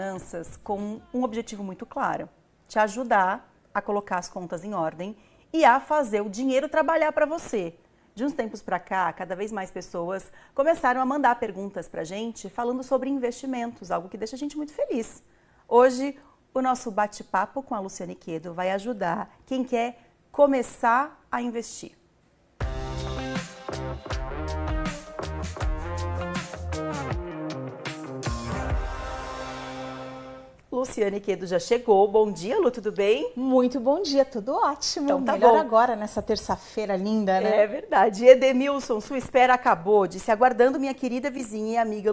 finanças com um objetivo muito claro: te ajudar a colocar as contas em ordem e a fazer o dinheiro trabalhar para você. De uns tempos para cá, cada vez mais pessoas começaram a mandar perguntas para a gente falando sobre investimentos, algo que deixa a gente muito feliz. Hoje, o nosso bate-papo com a Luciane Quedo vai ajudar quem quer começar a investir. Luciane Quedo já chegou. Bom dia, Lu, tudo bem? Muito bom dia, tudo ótimo. Então tá Melhor bom. agora, nessa terça-feira linda, né? É verdade. Edemilson, sua espera acabou. Disse, aguardando minha querida vizinha e amiga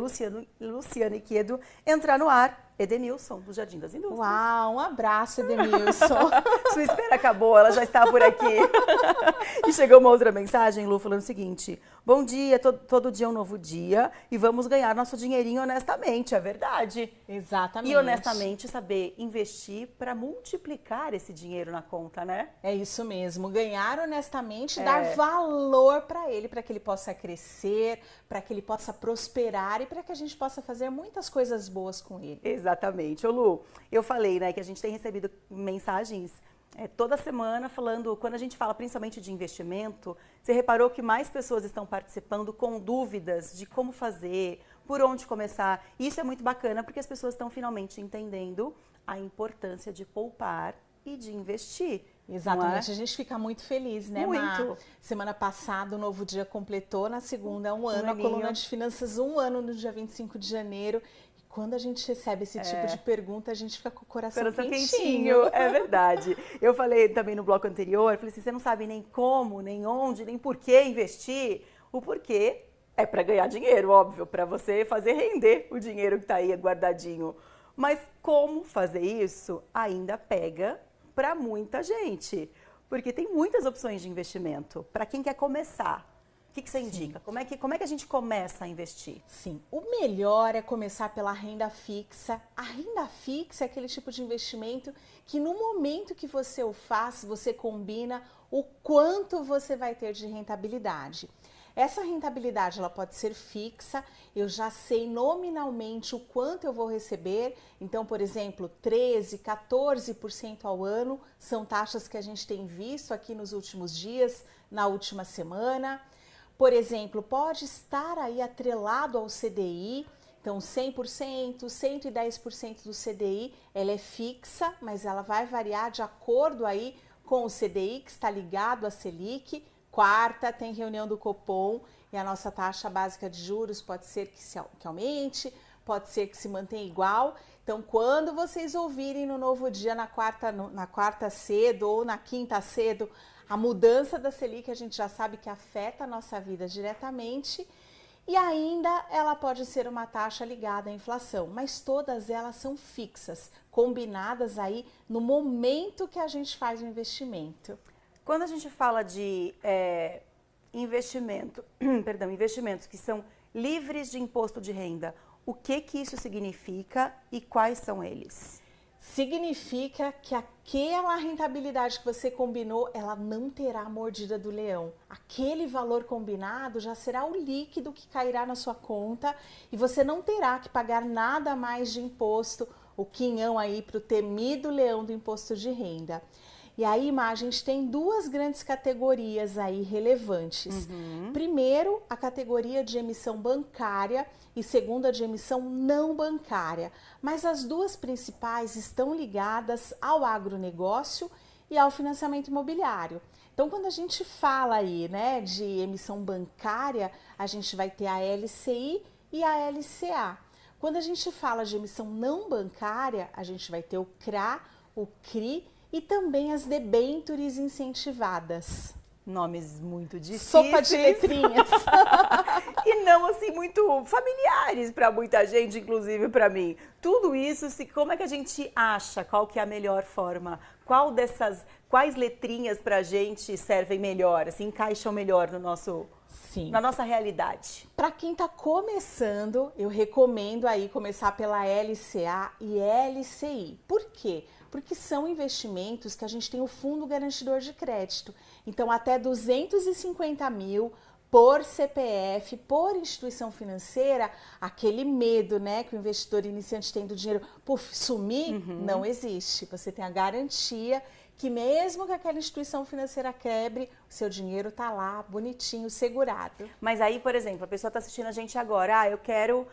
Luciane Quedo entrar no ar. Edemilson, do Jardim das Indústrias. Uau, um abraço, Edemilson. Sua espera acabou, ela já está por aqui. E chegou uma outra mensagem, Lu, falando o seguinte: bom dia, todo dia é um novo dia e vamos ganhar nosso dinheirinho honestamente, é verdade. Exatamente. E honestamente saber investir para multiplicar esse dinheiro na conta, né? É isso mesmo, ganhar honestamente, dar valor para que ele possa crescer, para que ele possa prosperar e para que a gente possa fazer muitas coisas boas com ele. Exatamente. Ô Lu, eu falei, né, que a gente tem recebido mensagens toda semana falando, quando a gente fala principalmente de investimento, você reparou que mais pessoas estão participando com dúvidas de como fazer, por onde começar. Isso é muito bacana porque as pessoas estão finalmente entendendo a importância de poupar e de investir. Exatamente, a gente fica muito feliz, né, Muito. Má? Semana passada o Novo Dia completou, na segunda um ano, a aninho. Coluna de Finanças um ano no dia 25 de janeiro. Quando a gente recebe esse tipo de pergunta, a gente fica com o coração quentinho. É verdade. Eu falei também no bloco anterior, falei assim, você não sabe nem como, nem onde, nem por que investir. O porquê é para ganhar dinheiro, óbvio, para você fazer render o dinheiro que está aí guardadinho. Mas como fazer isso ainda pega para muita gente. Porque tem muitas opções de investimento para quem quer começar. O que você indica? Como é que a gente começa a investir? Sim, o melhor é começar pela renda fixa. A renda fixa é aquele tipo de investimento que no momento que você o faz, você combina o quanto você vai ter de rentabilidade. Essa rentabilidade ela pode ser fixa, eu já sei nominalmente o quanto eu vou receber. Então, por exemplo, 13%, 14% ao ano são taxas que a gente tem visto aqui nos últimos dias, na última semana. Por exemplo, pode estar aí atrelado ao CDI, então 100%, 110% do CDI, ela é fixa, mas ela vai variar de acordo aí com o CDI que está ligado à Selic. Quarta tem reunião do Copom e a nossa taxa básica de juros pode ser que aumente, pode ser que se mantenha igual. Então, quando vocês ouvirem no Novo Dia, na quarta cedo ou na quinta cedo, a mudança da Selic, a gente já sabe que afeta a nossa vida diretamente e ainda ela pode ser uma taxa ligada à inflação, mas todas elas são fixas, combinadas aí no momento que a gente faz o investimento. Quando a gente fala de investimentos que são livres de imposto de renda, o que isso significa e quais são eles? Significa que aquela rentabilidade que você combinou, ela não terá a mordida do leão. Aquele valor combinado já será o líquido que cairá na sua conta e você não terá que pagar nada mais de imposto, o quinhão aí para o temido leão do imposto de renda. E aí, Má, a gente tem duas grandes categorias aí relevantes. Primeiro, a categoria de emissão bancária e segunda, de emissão não bancária. Mas as duas principais estão ligadas ao agronegócio e ao financiamento imobiliário. Então, quando a gente fala aí, né, de emissão bancária, a gente vai ter a LCI e a LCA. Quando a gente fala de emissão não bancária, a gente vai ter o CRA, o CRI e também as debêntures incentivadas. Nomes muito difíceis. Sopa de letrinhas. E não assim muito familiares para muita gente, inclusive para mim. Tudo isso, como é que a gente acha? Qual que é a melhor forma? Quais letrinhas para a gente servem melhor, assim, encaixam melhor no na nossa realidade? Para quem está começando, eu recomendo aí começar pela LCA e LCI. Por quê? Porque são investimentos que a gente tem o fundo garantidor de crédito. Então, até 250 mil por CPF, por instituição financeira, aquele medo, né, que o investidor iniciante tem do dinheiro sumir, não existe. Você tem a garantia que mesmo que aquela instituição financeira quebre, o seu dinheiro tá lá, bonitinho, segurado. Mas aí, por exemplo, a pessoa está assistindo a gente agora, eu quero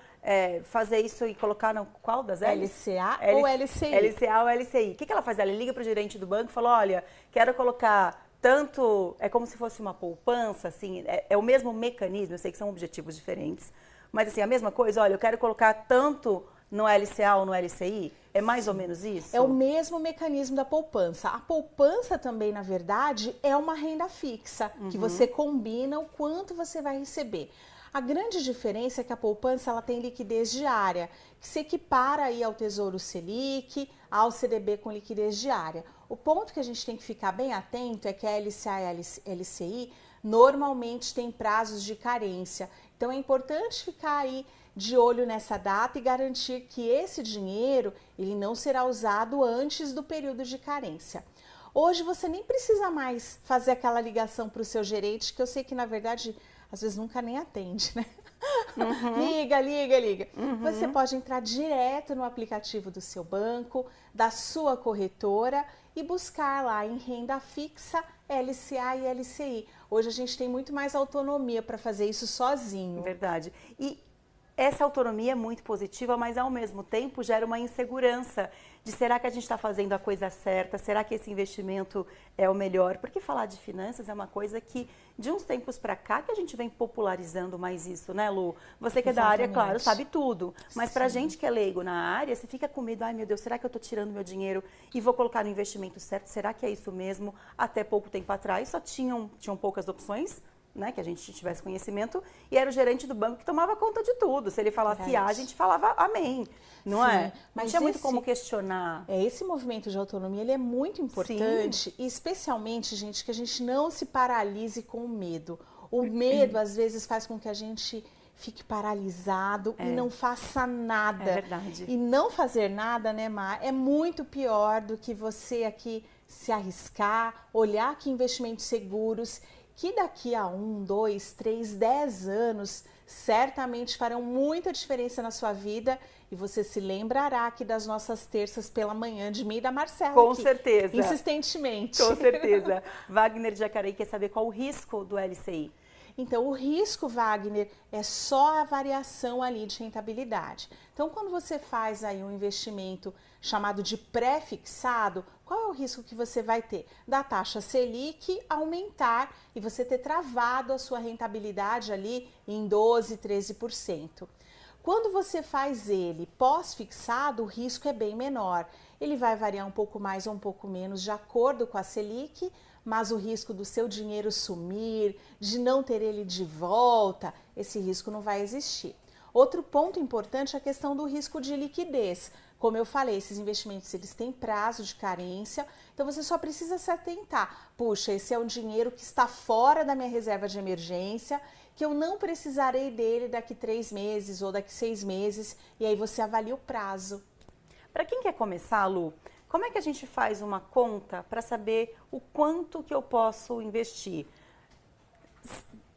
fazer isso e colocar no qual das L's? LCA ou LCI? LCA ou LCI. O que ela faz? Ela liga para o gerente do banco e fala, olha, quero colocar tanto, é como se fosse uma poupança, assim, é o mesmo mecanismo, eu sei que são objetivos diferentes, mas assim, a mesma coisa, olha, eu quero colocar tanto no LCA ou no LCI, é mais ou menos isso? É o mesmo mecanismo da poupança. A poupança também, na verdade, é uma renda fixa, que você combina o quanto você vai receber. A grande diferença é que a poupança ela tem liquidez diária, que se equipara aí ao Tesouro Selic, ao CDB com liquidez diária. O ponto que a gente tem que ficar bem atento é que a LCA e a LCI normalmente tem prazos de carência. Então é importante ficar aí de olho nessa data e garantir que esse dinheiro ele não será usado antes do período de carência. Hoje você nem precisa mais fazer aquela ligação para o seu gerente, que eu sei que na verdade às vezes nunca nem atende, né? Liga. Você pode entrar direto no aplicativo do seu banco, da sua corretora e buscar lá em renda fixa, LCA e LCI. Hoje a gente tem muito mais autonomia para fazer isso sozinho. Verdade. E essa autonomia é muito positiva, mas ao mesmo tempo gera uma insegurança de será que a gente está fazendo a coisa certa? Será que esse investimento é o melhor? Porque falar de finanças é uma coisa que de uns tempos para cá que a gente vem popularizando mais isso, né, Lu? Você que é da área, claro, sabe tudo. Mas para a gente que é leigo na área, você fica com medo, ai meu Deus, será que eu estou tirando meu dinheiro e vou colocar no investimento certo? Será que é isso mesmo? Até pouco tempo atrás só tinham poucas opções, né, que a gente tivesse conhecimento, e era o gerente do banco que tomava conta de tudo. Se ele falasse A, a gente falava amém, não é? Mas não tinha muito como questionar. Esse movimento de autonomia, ele é muito importante, e especialmente, gente, que a gente não se paralise com o medo. O medo, às vezes, faz com que a gente fique paralisado e não faça nada. É verdade. E não fazer nada, né, Mar, é muito pior do que você aqui se arriscar, olhar que investimentos seguros que daqui a 1, 2, 3, 10 anos certamente farão muita diferença na sua vida e você se lembrará aqui das nossas terças pela manhã de mim e da Marcela. Com aqui, certeza. Insistentemente. Com certeza. Wagner de Jacareí quer saber qual o risco do LCI. Então, o risco, Wagner, é só a variação ali de rentabilidade. Então, quando você faz aí um investimento chamado de pré-fixado, qual é o risco que você vai ter? Da taxa Selic aumentar e você ter travado a sua rentabilidade ali em 12%, 13%. Quando você faz ele pós-fixado, o risco é bem menor. Ele vai variar um pouco mais ou um pouco menos de acordo com a Selic, mas o risco do seu dinheiro sumir, de não ter ele de volta, esse risco não vai existir. Outro ponto importante é a questão do risco de liquidez. Como eu falei, esses investimentos eles têm prazo de carência, então você só precisa se atentar. Puxa, esse é um dinheiro que está fora da minha reserva de emergência, que eu não precisarei dele daqui 3 meses ou daqui 6 meses, e aí você avalia o prazo. Para quem quer começar, Lu, como é que a gente faz uma conta para saber o quanto que eu posso investir?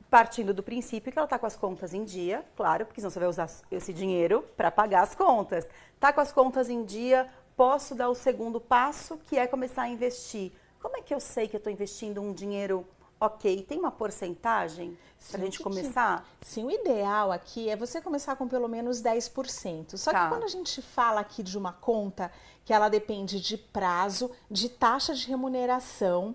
Partindo do princípio que ela está com as contas em dia, claro, porque senão você vai usar esse dinheiro para pagar as contas. Está com as contas em dia, posso dar o segundo passo, que é começar a investir. Como é que eu sei que eu estou investindo um dinheiro ok? Tem uma porcentagem para a gente começar? Sim, o ideal aqui é você começar com pelo menos 10%. Só que quando a gente fala aqui de uma conta que ela depende de prazo, de taxa de remuneração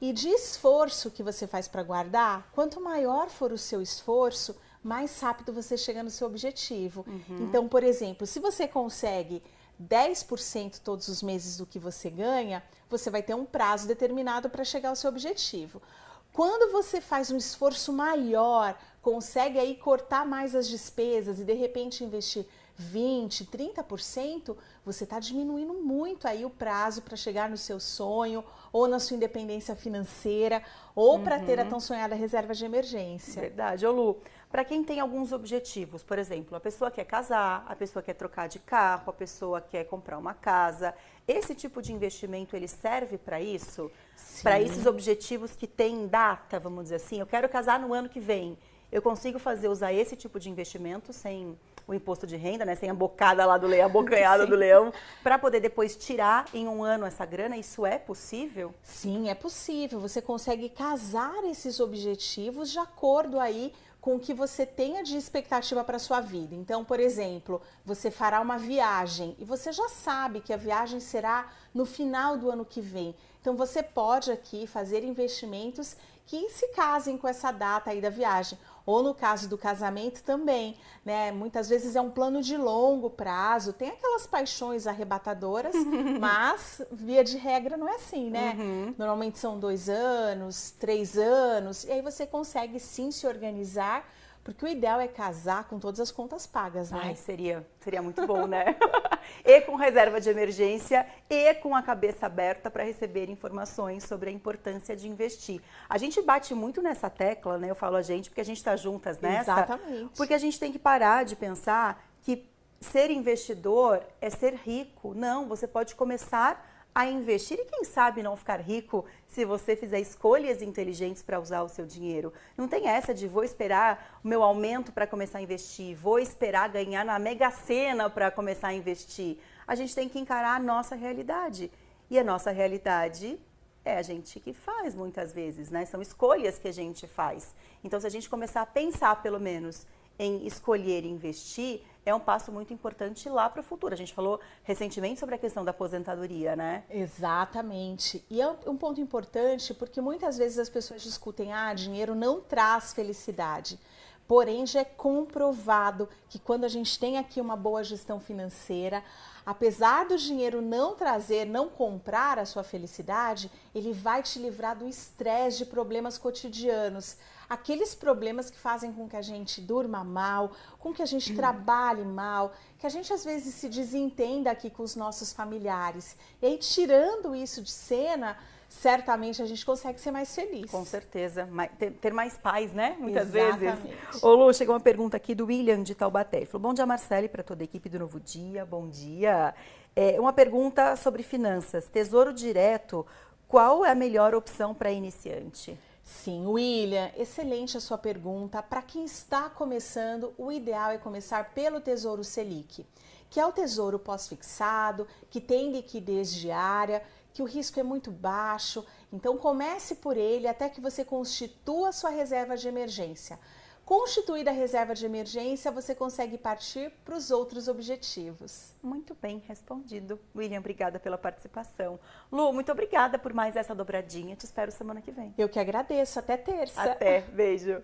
e de esforço que você faz para guardar, quanto maior for o seu esforço, mais rápido você chega no seu objetivo. Então, por exemplo, se você consegue 10% todos os meses do que você ganha, você vai ter um prazo determinado para chegar ao seu objetivo. Quando você faz um esforço maior, consegue aí cortar mais as despesas e de repente investir 20%, 30%, você está diminuindo muito aí o prazo para chegar no seu sonho ou na sua independência financeira ou para ter a tão sonhada reserva de emergência. Verdade. Ô Lu, Para quem tem alguns objetivos, por exemplo, a pessoa quer casar, a pessoa quer trocar de carro, a pessoa quer comprar uma casa, esse tipo de investimento ele serve para isso? Para esses objetivos que têm data, vamos dizer assim, eu quero casar no ano que vem. Eu consigo usar esse tipo de investimento sem o imposto de renda, né? Sem a bocada lá do leão, a bocanhada do leão, para poder depois tirar em um ano essa grana? Isso é possível? Sim, é possível. Você consegue casar esses objetivos de acordo aí com o que você tenha de expectativa para sua vida. Então, por exemplo, você fará uma viagem e você já sabe que a viagem será no final do ano que vem. Então, você pode aqui fazer investimentos que se casem com essa data aí da viagem. Ou no caso do casamento também, né? Muitas vezes é um plano de longo prazo, tem aquelas paixões arrebatadoras, mas via de regra não é assim, né? Normalmente são 2 anos, 3 anos, e aí você consegue sim se organizar, porque o ideal é casar com todas as contas pagas, né? Ai, seria muito bom, né? E com reserva de emergência e com a cabeça aberta para receber informações sobre a importância de investir. A gente bate muito nessa tecla, né? Eu falo a gente porque a gente está juntas nessa. Exatamente. Porque a gente tem que parar de pensar que ser investidor é ser rico. Não, você pode começar a investir e quem sabe não ficar rico se você fizer escolhas inteligentes para usar o seu dinheiro. Não tem essa de vou esperar o meu aumento para começar a investir, vou esperar ganhar na Mega Sena para começar a investir. A gente tem que encarar a nossa realidade. E a nossa realidade é a gente que faz muitas vezes, né? São escolhas que a gente faz. Então, se a gente começar a pensar pelo menos em escolher e investir, é um passo muito importante lá para o futuro. A gente falou recentemente sobre a questão da aposentadoria, né? Exatamente. E é um ponto importante porque muitas vezes as pessoas discutem, dinheiro não traz felicidade. Porém, já é comprovado que quando a gente tem aqui uma boa gestão financeira, apesar do dinheiro não trazer, não comprar a sua felicidade, ele vai te livrar do estresse de problemas cotidianos. Aqueles problemas que fazem com que a gente durma mal, com que a gente trabalhe mal, que a gente às vezes se desentenda aqui com os nossos familiares. E aí, tirando isso de cena, certamente a gente consegue ser mais feliz. Com certeza. Ter mais paz, né? Muitas Exatamente. vezes. Ô Lu, chegou uma pergunta aqui do William de Taubaté. Ele falou, bom dia Marcele, para toda a equipe do Novo Dia, bom dia. Uma pergunta sobre finanças. Tesouro direto, qual é a melhor opção para iniciante? Sim, William, excelente a sua pergunta. Para quem está começando, o ideal é começar pelo Tesouro Selic, que é o tesouro pós-fixado, que tem liquidez diária, que o risco é muito baixo. Então comece por ele até que você constitua a sua reserva de emergência. Constituída a reserva de emergência, você consegue partir para os outros objetivos. Muito bem respondido. William, obrigada pela participação. Lu, muito obrigada por mais essa dobradinha. Te espero semana que vem. Eu que agradeço. Até terça. Até. Beijo.